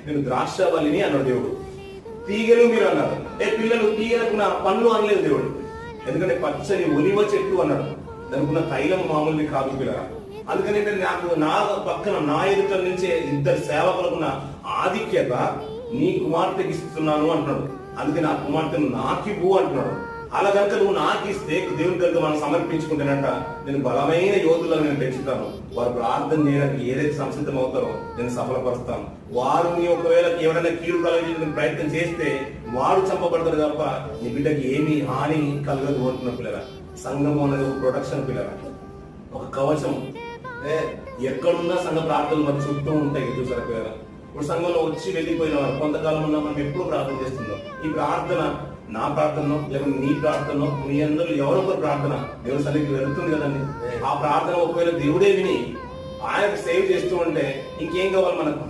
నేను ద్రాక్షవల్లిని అన్నాడు దేవుడు. తీగలు మీరు అన్నారు. పిల్లలు తీగలకు నా పనులు అనలేదు దేవుడు. ఎందుకంటే పచ్చని ఒలివ చెట్టు అన్నాడు. దానికున్న తైలం మామూలుది కాదు పిల్లరా. అందుకని నాకు నా పక్కన నా ఎదుట నుంచే ఇద్దరు సేవకులకున్న ఆధిక్యత నీ కుమార్తెకి ఇస్తున్నాను అంటున్నాడు. అందుకే నా కుమార్తెను నాకివ్వు అంటున్నాడు. అలా కనుక నువ్వు నాకు ఇస్తే దేవుని కనుక మనం సమర్పించుకుంటేనంట నేను బలమైన యోధులను నేను పెంచుతాను. వారు ప్రార్థన చేయడానికి ఏదైతే సంసిద్ధం అవుతారో నేను సఫలపరుస్తాను. వారు నీ ఒకవేళ ఎవరైనా కీడు కలగడానికి ప్రయత్నం చేస్తే వాడు చంపబడతారు తప్ప నీ బిడ్డకి ఏమీ హాని కలగదు అంటున్న పిల్లల. సంఘం అనేది ఒక ప్రొటెక్షన్ పిల్లల, ఒక కవచం. ఎక్కడున్నా సంఘ ప్రార్థనలు మరి చుట్టూ ఉంటాయి చూసారా పిల్లల. ఇప్పుడు సంఘంలో వచ్చి వెళ్ళిపోయిన వారు కొంతకాలం ఉన్నా మనం ఎప్పుడు ప్రార్థన చేస్తున్నాం. ఈ ప్రార్థన నా ప్రార్థనో లేకపోతే నీ ప్రార్థనో మీ అందరూ ఎవరో ఒకరు ప్రార్థన దేవుని సన్నిధికి వెళ్తుంది కదండి. ఆ ప్రార్థన ఒకవేళ దేవుడే విని ఆయనకు సేవ్ చేస్తూ ఉంటే ఇంకేం కావాలి మనకు?